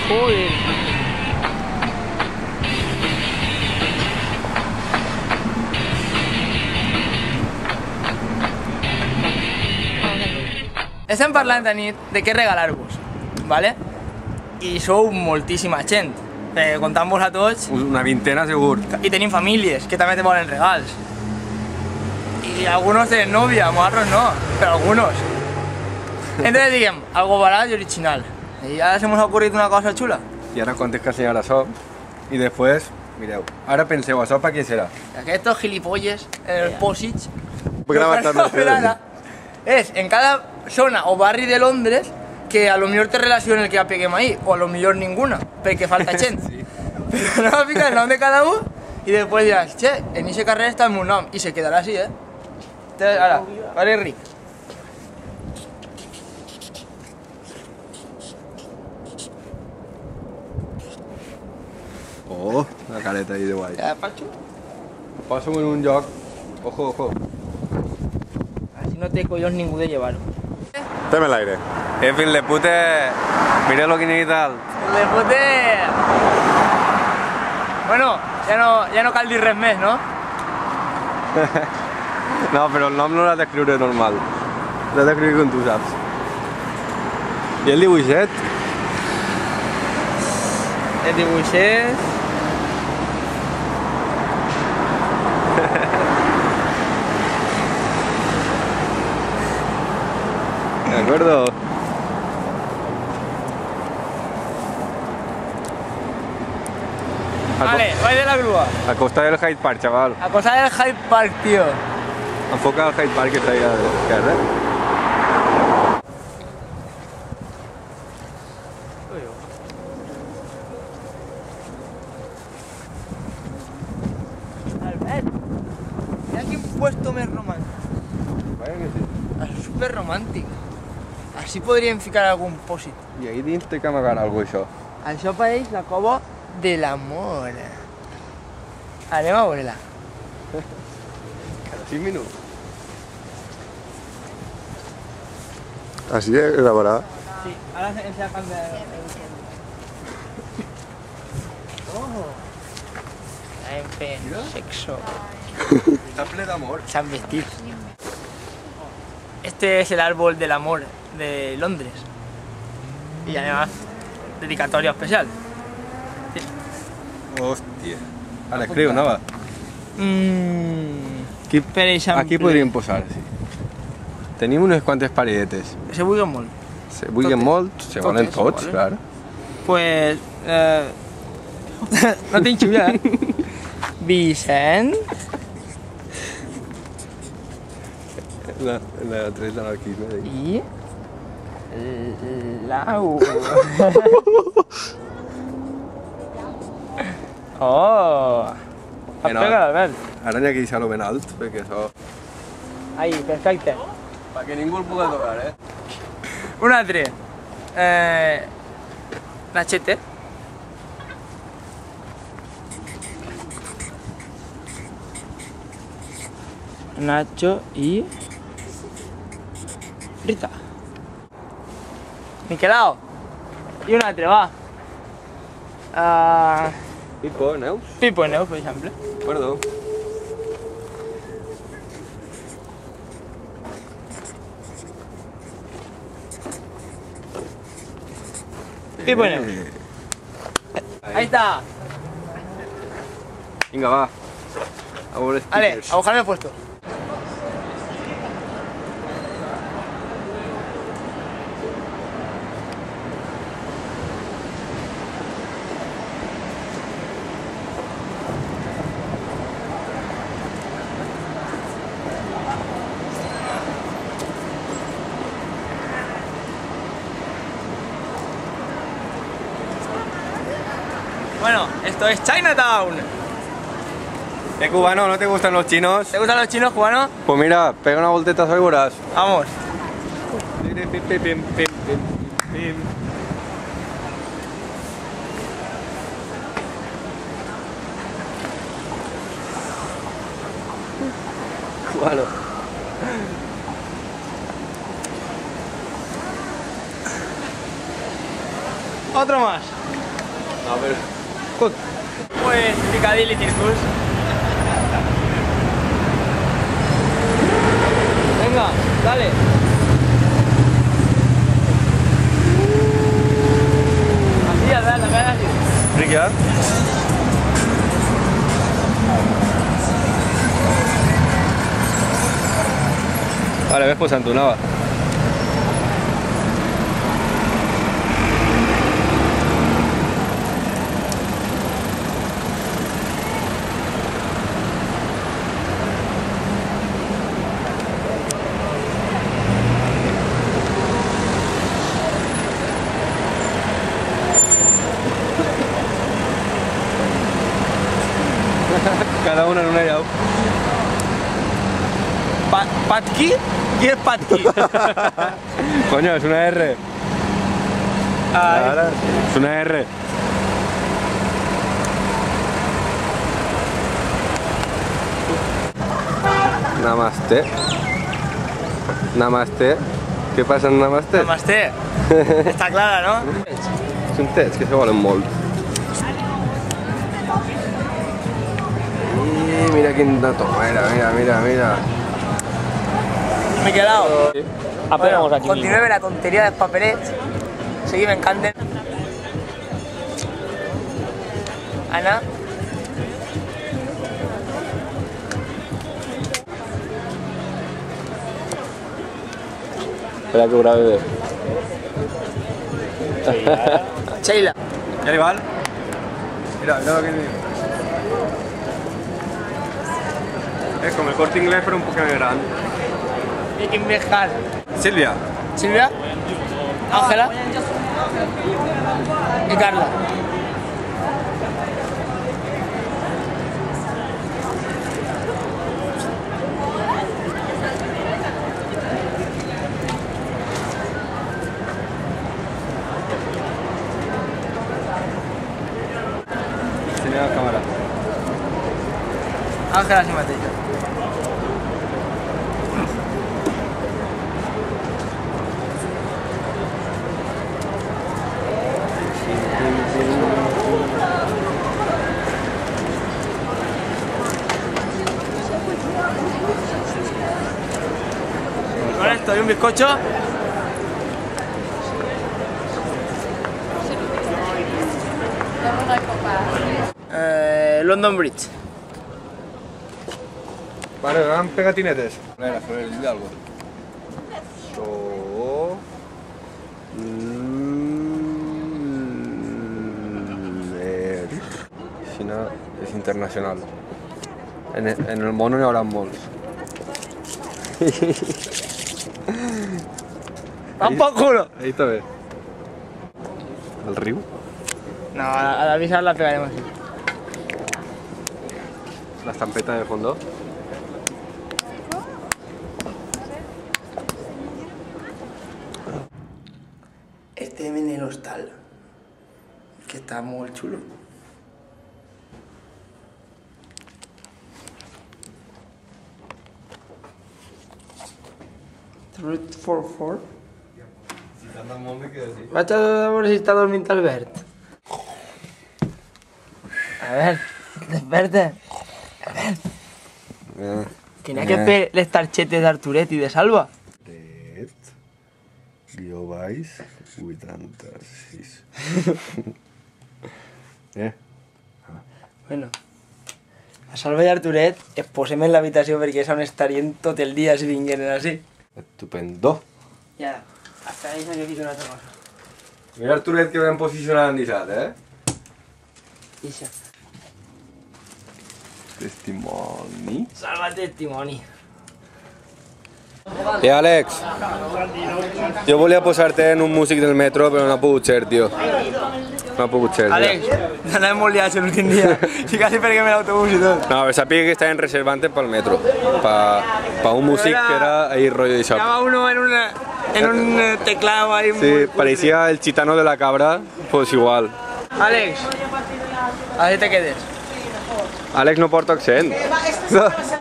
Joder. Estem parlant de nit de què regalar-vos, ¿vale? I sou moltíssima gent, comptant-vos a tots. Una vintena segur. I tenim famílies que també te volen regals. Y algunos tienen novia, otros no, pero algunos. Entonces digamos, algo barato y original. Y ahora se nos ha ocurrido una cosa chula. I ara contes que ensenyar això i després, mireu, ara penseu, això per què serà? Que estos gilipolles en el Posich. Es en cada zona o barrio de Londres que a lo mejor te relaciona el que apeguem ahí, o a lo mejor ninguna, porque falta gente. Sí. Pero no, fica el nombre de cada uno y después dirás, che, en ese carrer está el meu nom, y se quedará así, ¿eh? Entonces, ahora, vale, Rick. Oh, una careta ahí de guay. ¿Ya, Pacho? Paso en un lloc. Ojo, ojo. Así no te collons ningú de llevar-ho. Dame el aire. Fill de pute. Mira lo que necesita. De pute. Bueno, ja no cal dir res més, no? No, però el nom no l'has d'escriure normal. L'has d'escriure com tu saps. I el dibuixet? El dibuixet... De acuerdo. Vale, vai de la grúa. A costa del Hyde Park, chaval. A cosa del Hyde Park, tío. Enfoca al Hyde Park que está ahí a la izquierda. Albert, mira quin puesto més romàntic. Vaya que sí. És super romàntic. Així podríem ficar algun pòsit. I ahí dins té que amagar alguna cosa, això. Això pareix la cova de l'amor. Anem a veure-la. Cada 5 minuts. Así grabará. Sí, ara ens ha canviat el... Oh! Hem fet sexo. Está ple d'amor. S'han vestit. Este es el árbol del amor de Londres. Y además, dedicatoria especial. Sí. Hòstia. Ara escriu, no va? Aquí, Per exemple... aquí podríem posar, sí. Tenim unes quantes paredetes. Se vulguen molt. Se vulguen molt, se volen tots, se clar. Pues... no tinc xulla, eh? Vicent... La 3 d'anarquisme. I... Lau... Oh! Has pegat, Albert. Ara n'hi ha que deixar-lo ben alt, perquè això... Ahí, perfecte. Perquè ningú el pugui tocar, eh? Un altre. Nachete. Nacho y... Rita. Miquelao. I un altre, va. Pipo, Neus? Pipo i Neus, per exemple. Perdó. Pipo i Neus. Ahí está. Vinga, va. A veure Vale, stickers. a buscarme el puesto. Bueno, esto es Chinatown. Cubano, ¿no te gustan los chinos? ¿Te gustan los chinos cubanos? Pues mira, pega una volteta seguras. Vamos. Cubano. Otro más. A ver. Pues Piccadilly Circus. Venga, dale. Así, a ver, la cara así. Rica. Vale, ves, pues Antunava. Cada una en una llau. ¿Patki? ¿Qué es Patki? Coño, es una R. Ahora, Es una R. Namaste. Namaste. ¿Què passa en Namaste? Namaste. Está clara, ¿no? És un test que se volen molt. I mira quina tomera, mira. Me he quedado. Apenas aquí Continuemos la tontería de papelets. Sí, me encantan. Ana. Espera que ho gravi bé. Sheila. ¿Ya rival? Mira lo que digo. Es como el Corte Inglés pero un poco más grande. Hay que viajar. Silvia. Silvia. Ángela. Y Carla. Enseña la cámara. Ángela sí mateix. Con esto y un bizcocho. London Bridge. Vale, dan pegatinetes. Mira, dile algo. So... Xina és internacional. En el món n'hi haurà molts. ¡Van por culo! Ahí està bé. El riu? No, a la visa la pegaremos. La estampeta de fondo. Este viene el hostal, que está muy chulo. Route 44. Si t'andes molt me quedes així. Vaig a veure si està dormint Albert. Albert, desperta. Albert. Que n'hi ha que fer les targetes d'Arturet i de Salva. Red, guió baix, 86. Bueno, a Salva i Arturet es posem en l'habitació perquè és on estarien tot el dia si vingueren així. Estupendo. Ja, hasta ahí no quiero una altra cosa. Mira Arturet que ben posicionat en dissat, Ixa. Testimoni. Salva testimoni. Àlex, jo volia posar-te en un músic del metro, però no ha pogut ser, tio. No ha pogut ser, Àlex, anàvem molt liats l'últim dia. I quasi perguem l'autobús i tot. No, sàpiga que estaven reservant pel metro. Pa un músic que era ahí rollo de shop. Estaba uno en un teclado ahí. Sí, parecía el gitano de la cabra, pues igual. Àlex, así te quedes. Àlex no porta accent.